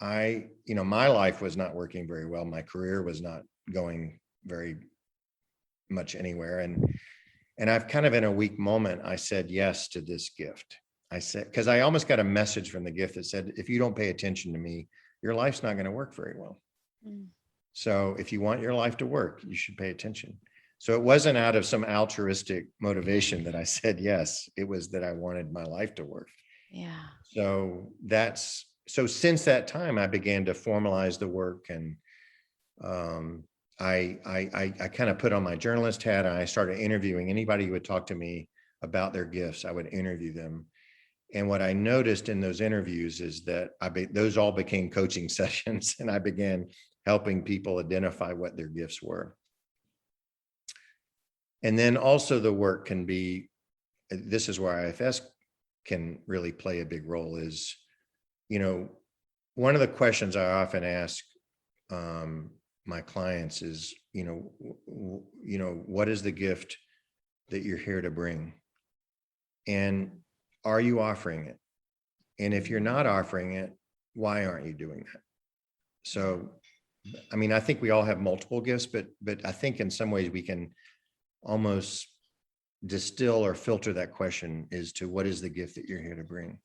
my life was not working very well. My career was not going very much anywhere. And I've kind of in a weak moment, I said yes to this gift. I said, because I almost got a message from the gift that said, if you don't pay attention to me, your life's not going to work very well. mm, So if you want your life to work, you should pay attention. So it wasn't out of some altruistic motivation that I said yes. It was that I wanted my life to work. yeah. So since that time, I began to formalize the work, and um, I kind of put on my journalist hat, and I started interviewing anybody who would talk to me about their gifts. I would interview them. And what I noticed in those interviews is that those all became coaching sessions, and I began helping people identify what their gifts were. And then also the work can be, this is where IFS can really play a big role is, one of the questions I often ask my clients is, what is the gift that you're here to bring? And are you offering it? And if you're not offering it, why aren't you doing that? So, I mean, I think we all have multiple gifts, but I think in some ways we can almost distill or filter that question as to what is the gift that you're here to bring.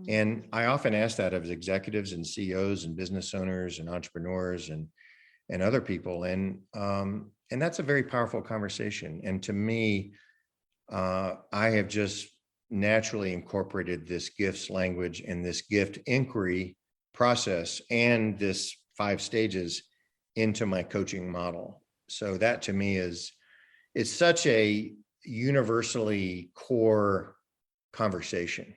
And I often ask that of executives and CEOs and business owners and entrepreneurs and other people. And that's a very powerful conversation. And to me, I have just naturally incorporated this gifts language and this gift inquiry process and this 5 stages into my coaching model. So that to me is such a universally core conversation.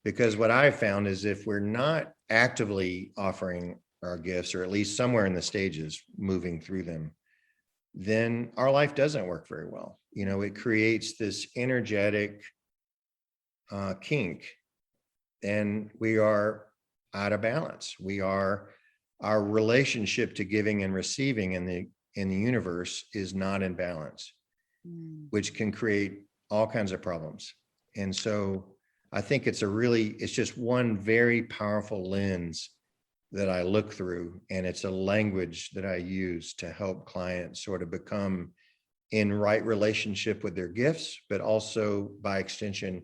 Because what I've found is if we're not actively offering our gifts, or at least somewhere in the stages, moving through them, then our life doesn't work very well. It creates this energetic kink, and we are out of balance. Our relationship to giving and receiving in the universe is not in balance, which can create all kinds of problems. And so I think it's just one very powerful lens that I look through, and it's a language that I use to help clients sort of become in right relationship with their gifts, but also by extension,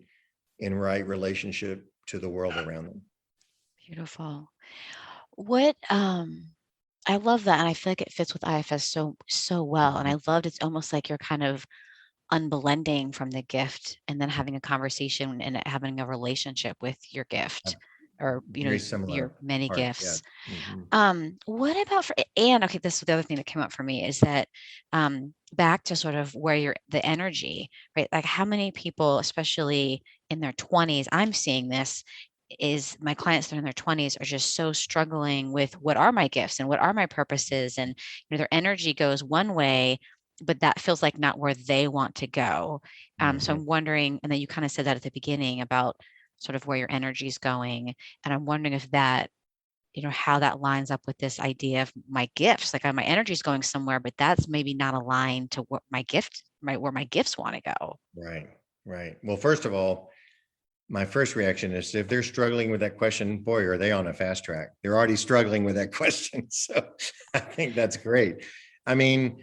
in right relationship to the world around them. Beautiful. What I love that, and I feel like it fits with IFS so well. And I loved it's almost like you're kind of unblending from the gift and then having a conversation and having a relationship with your gift, or Very similar your many part, yeah. gifts. What about and okay, this is the other thing that came up for me is that back to sort of where you're the energy, right? Like how many people, especially in their 20s, I'm seeing this is my clients that are in their 20s are just so struggling with what are my gifts and what are my purposes, and their energy goes one way, but that feels like not where they want to go. So I'm wondering, and then you kind of said that at the beginning about sort of where your energy is going, and I'm wondering if that, how that lines up with this idea of my gifts. Like my energy is going somewhere, but that's maybe not aligned to what where my gifts want to go. Right. Well, first of all, my first reaction is if they're struggling with that question, boy, are they on a fast track. They're already struggling with that question. So I think that's great. I mean,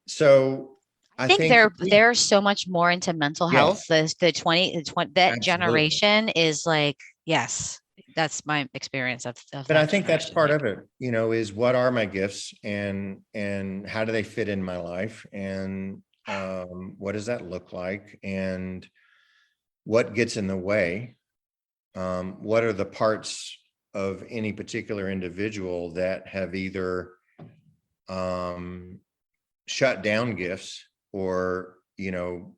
so I I think think they're so much more into mental health. yes, The 20 that absolutely. generation is like, yes, that's my experience of But I that think that's generation. part Like, of it, is what are my gifts and how do they fit in my life? And what does that look like? And what gets in the way? What are the parts of any particular individual that have either shut down gifts or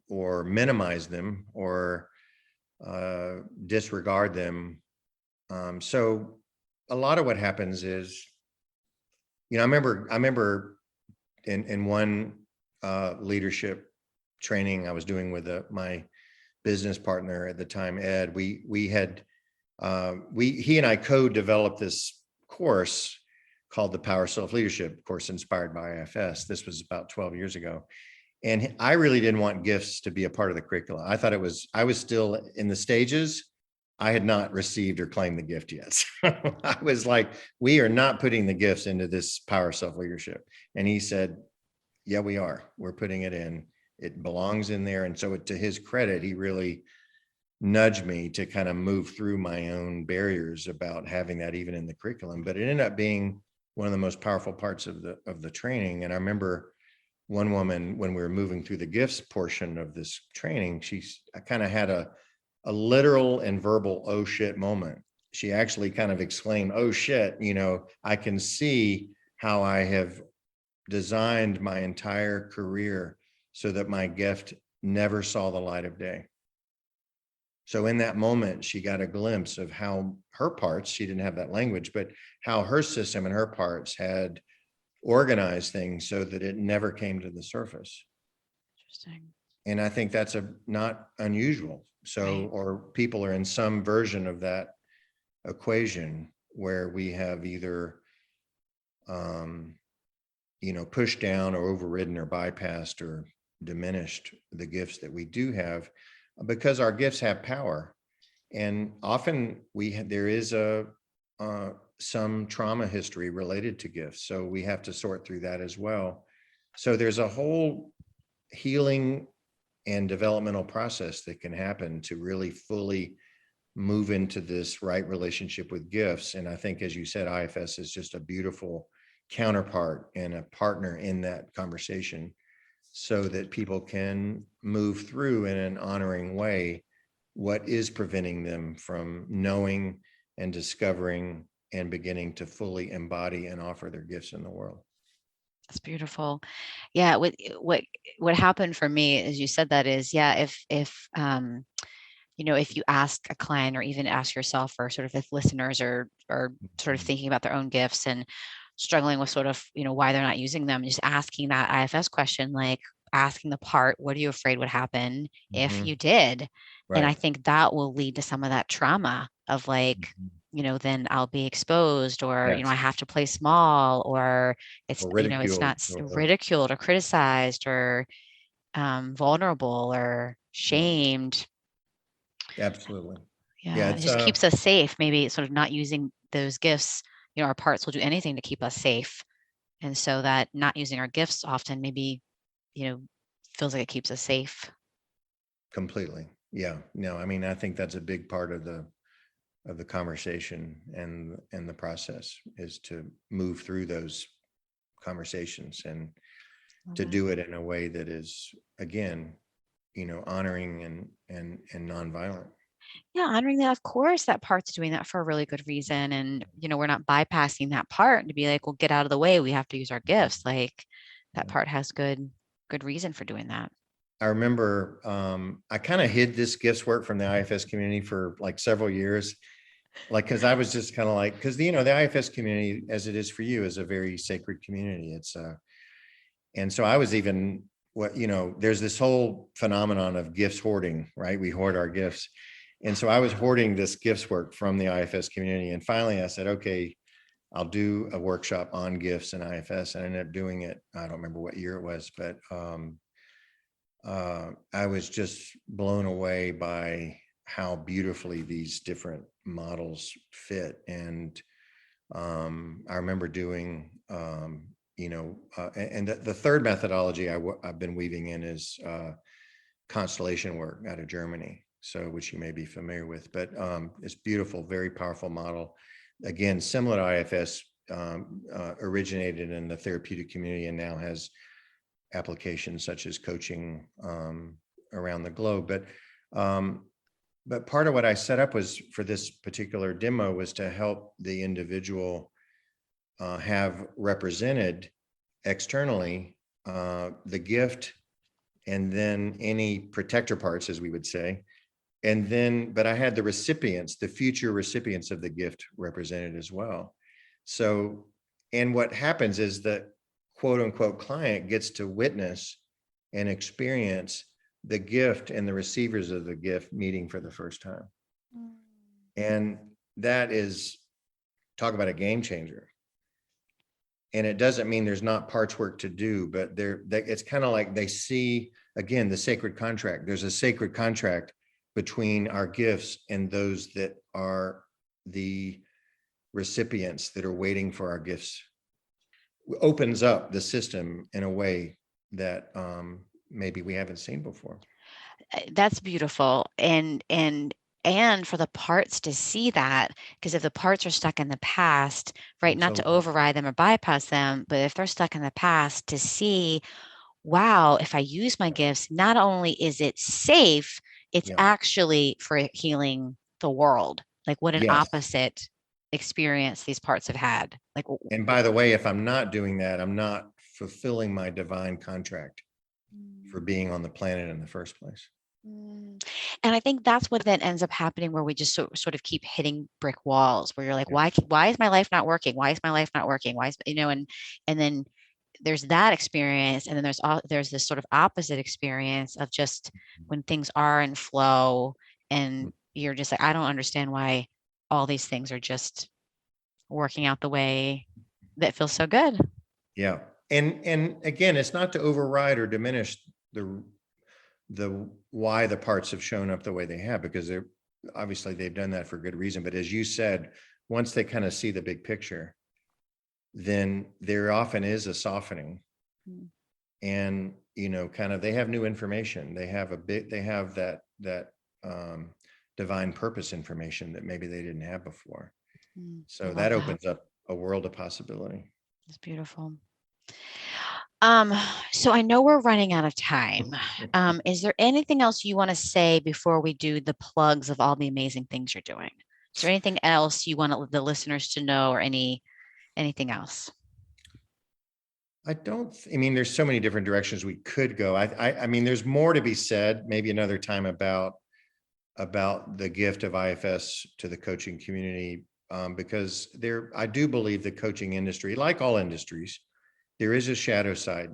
or minimize them or disregard them? So a lot of what happens is, I remember in one leadership training I was doing with my business partner at the time, Ed. We had he and I co-developed this course called the Power Self Leadership course, inspired by IFS. This was about 12 years ago. And I really didn't want gifts to be a part of the curriculum. I thought I was still in the stages. I had not received or claimed the gift yet. So I was like, we are not putting the gifts into this Power Self Leadership. And he said, yeah, we are. We're putting it in. It belongs in there. And so to his credit, he really nudged me to kind of move through my own barriers about having that even in the curriculum. But it ended up being one of the most powerful parts of the training. And I remember one woman, when we were moving through the gifts portion of this training, I kind of had a literal and verbal oh shit moment. She actually kind of exclaimed, oh shit, I can see how I have designed my entire career so that my gift never saw the light of day. So in that moment, she got a glimpse of how her parts, she didn't have that language, but how her system and her parts had organized things so that it never came to the surface. Interesting. And I think that's not unusual. Right. So, or people are in some version of that equation where we have either, um, pushed down or overridden or bypassed or diminished the gifts that we do have, because our gifts have power. And often there is some trauma history related to gifts. So we have to sort through that as well. So there's a whole healing and developmental process that can happen to really fully move into this right relationship with gifts. And I think, as you said, IFS is just a beautiful counterpart and a partner in that conversation, so that people can move through in an honoring way what is preventing them from knowing and discovering and beginning to fully embody and offer their gifts in the world. That's beautiful. Yeah. What happened for me, as you said that, is, yeah, if you ask a client or even ask yourself, or sort of if listeners are sort of Mhm. thinking about their own gifts and struggling with sort of, why they're not using them, just asking that IFS question, like asking the part, what are you afraid would happen if Mhm. you did? And I Right. think that will lead to some of that trauma of, like, Mhm. then I'll be exposed, or, I Yes. have to play small, or it's, Or it's ridiculed not or ridiculed or criticized, or vulnerable or yeah, shamed. absolutely. Yeah, Yeah, it it's just keeps us safe. Maybe sort of not using those gifts, our parts will do anything to keep us safe. And so that not using our gifts often maybe, you know, feels like it keeps us safe. completely. Yeah. No, I mean, I think that's a big part of the conversation and the process is to move through those conversations and Love to that. do it in a way that is, again, honoring and nonviolent. Yeah, honoring that, of course, that part's doing that for a really good reason. And, we're not bypassing that part to be like, well, get out of the way. We have to use our gifts. Like, that Yeah. part has good reason for doing that. I remember I kind of hid this gifts work from the IFS community for like several years, like because I was just kind of like, because the IFS community, as it is for you, is a very sacred community. And so I was even there's this whole phenomenon of gifts hoarding, right? We hoard our gifts. And so I was hoarding this gifts work from the IFS community. And finally I said, okay, I'll do a workshop on gifts and IFS. And I ended up doing it. I don't remember what year it was, but I was just blown away by how beautifully these different models fit. And I remember doing, and the third methodology I've been weaving in is constellation work out of Germany, so which you may be familiar with, but it's beautiful, very powerful model. Again, similar to IFS, originated in the therapeutic community and now has applications such as coaching around the globe. But part of what I set up was for this particular demo was to help the individual have represented externally the gift and then any protector parts, as we would say. And then, but I had the recipients, the future recipients of the gift represented as well. So, and what happens is that quote unquote client gets to witness and experience the gift and the receivers of the gift meeting for the first time. Mm. And that is, talk about a game changer. And it doesn't mean there's not parts work to do, but it's kind of like they see, again, the sacred contract. There's a sacred contract between our gifts and those that are the recipients that are waiting for our gifts. Opens up the system in a way that maybe we haven't seen before. That's beautiful. And for the parts to see that, because if the parts are stuck in the past, right, not to Absolutely. override them or bypass them, but if they're stuck in the past, to see, wow, if I use my gifts, not only is it safe, it's Yeah. actually for healing the world. Like, what an Yes. opposite experience these parts have had. Like, And by the way, if I'm not doing that, I'm not fulfilling my divine contract for being on the planet in the first place. mm. And I think that's what then ends up happening, where we just sort of keep hitting brick walls, where you're like, Yes. why is my life not working? Why is my life not working? Why is, and then there's that experience, and then there's this sort of opposite experience of just when things are in flow, and you're just like, I don't understand why all these things are just working out the way that feels so good. Yeah. And again, it's not to override or diminish the why the parts have shown up the way they have, because they're obviously they've done that for good reason. But as you said, once they kind of see the big picture, then there often is a softening. Mm. And kind of they have new information. They have that divine purpose information that maybe they didn't have before. I So love that that. opens up a world of possibility. It's beautiful. Um, so I know we're running out of time. Is there anything else you want to say before we do the plugs of all the amazing things you're doing? Is there anything else you want the listeners to know, or anything else? I mean, there's so many different directions we could go. I mean, there's more to be said, maybe another time about the gift of IFS to the coaching community, because I do believe the coaching industry, like all industries, there is a shadow side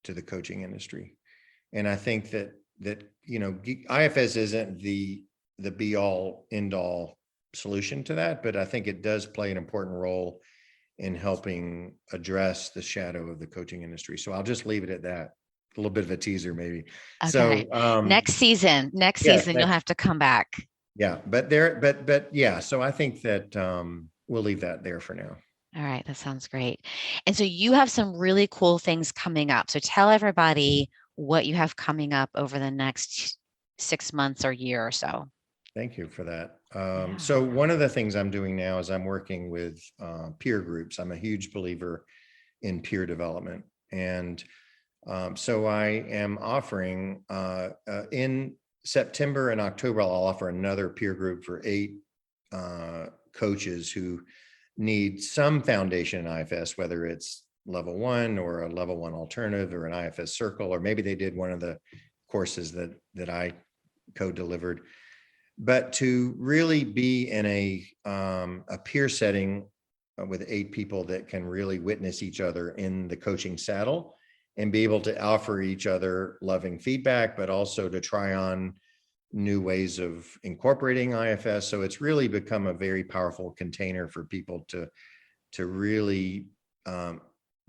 to the coaching industry. And I think that IFS isn't the be all end all solution to that, but I think it does play an important role in helping address the shadow of the coaching industry. So I'll just leave it at that. A little bit of a teaser, maybe. Okay. So Next season, yes, you'll have to come back. yeah, but yeah. So I think that we'll leave that there for now. All right, that sounds great. And so you have some really cool things coming up. So tell everybody what you have coming up over the next 6 months or year or so. Thank you for that. Yeah. So one of the things I'm doing now is I'm working with peer groups. I'm a huge believer in peer development. And so I am offering in September and October, I'll offer another peer group for 8 coaches who need some foundation in IFS, whether it's level 1 or a level 1 alternative or an IFS circle, or maybe they did one of the courses that I co-delivered. But to really be in a peer setting with 8 people that can really witness each other in the coaching saddle and be able to offer each other loving feedback, but also to try on new ways of incorporating IFS. So it's really become a very powerful container for people to really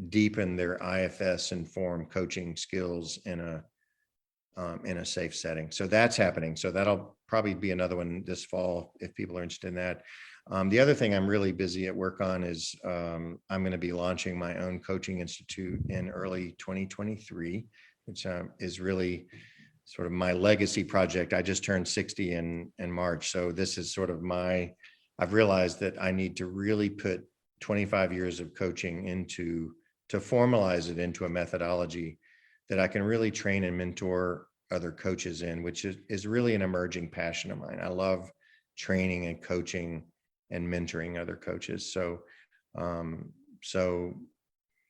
deepen their IFS informed coaching skills in a safe setting. So that's happening. So that'll probably be another one this fall if people are interested in that. The other thing I'm really busy at work on is I'm going to be launching my own coaching institute in early 2023, which is really sort of my legacy project. I just turned 60 in March. So this is sort of I've realized that I need to really put 25 years of coaching to formalize it into a methodology that I can really train and mentor other coaches in, which is really an emerging passion of mine. I love training and coaching and mentoring other coaches. So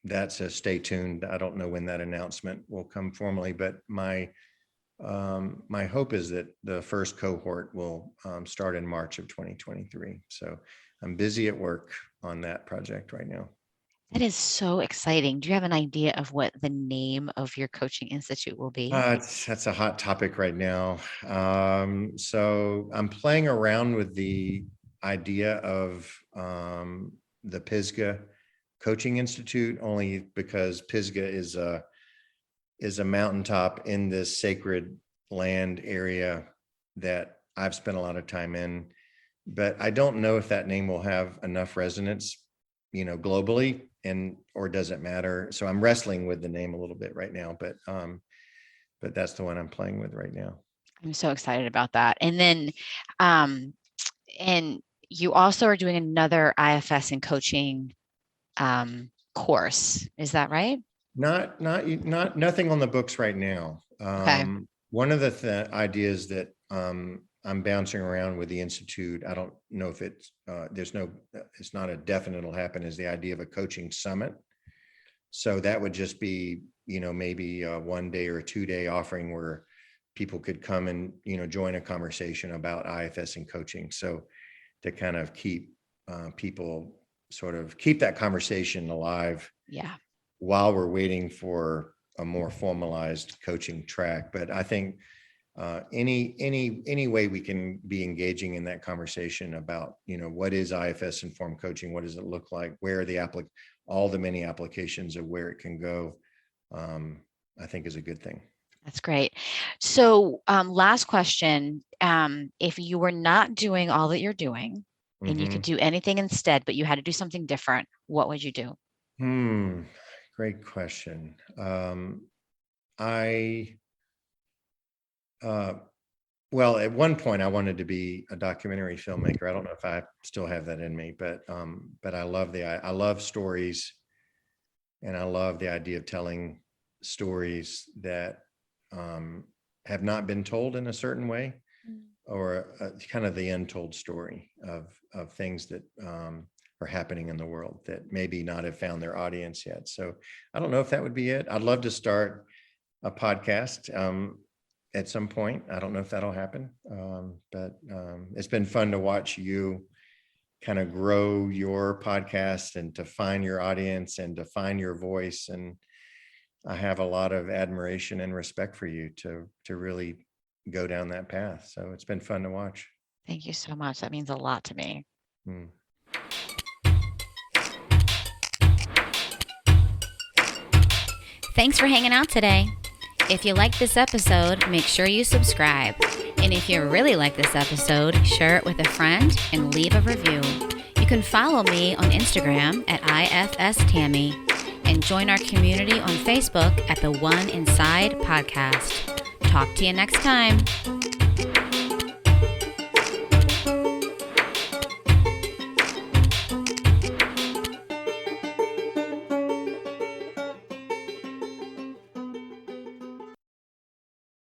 that's a stay tuned. I don't know when that announcement will come formally, but my hope is that the first cohort will start in March of 2023. So I'm busy at work on that project right now. That is so exciting. Do you have an idea of what the name of your coaching institute will be? That's a hot topic right now. So I'm playing around with the idea of the Pisgah Coaching Institute, only because Pisgah is a mountaintop in this sacred land area that I've spent a lot of time in. But I don't know if that name will have enough resonance, globally, or does it matter? So I'm wrestling with the name a little bit right now, but that's the one I'm playing with right now. I'm so excited about that. And then, and you also are doing another IFS and coaching course. Is that right? Nothing on the books right now. Okay. One of the ideas that I'm bouncing around with the Institute, I don't know if it's not a definite it'll happen, is the idea of a coaching summit. So that would just be, maybe a 1 day or a 2-day offering where people could come and, join a conversation about IFS and coaching. So to kind of keep people sort of keep that conversation alive. Yeah. while we're waiting for a more formalized coaching track. But I think any way we can be engaging in that conversation about, what is IFS informed coaching? What does it look like? Where are all the many applications of where it can go? I think is a good thing. That's great. So last question, if you were not doing all that you're doing and you could do anything instead, but you had to do something different, what would you do? Great question. Well, at one point I wanted to be a documentary filmmaker. I don't know if I still have that in me, but I love stories, and I love the idea of telling stories that have not been told in a certain way, or kind of the untold story of things that are happening in the world that maybe not have found their audience yet. So I don't know if that would be it. I'd love to start a podcast at some point. I don't know if that'll happen, but it's been fun to watch you kind of grow your podcast and to find your audience and to find your voice. And I have a lot of admiration and respect for you to really go down that path. So it's been fun to watch. Thank you so much. That means a lot to me. Thanks for hanging out today. If you liked this episode, make sure you subscribe. And if you really like this episode, share it with a friend and leave a review. You can follow me on Instagram at IFS-Tammy and join our community on Facebook at the One Inside Podcast. Talk to you next time.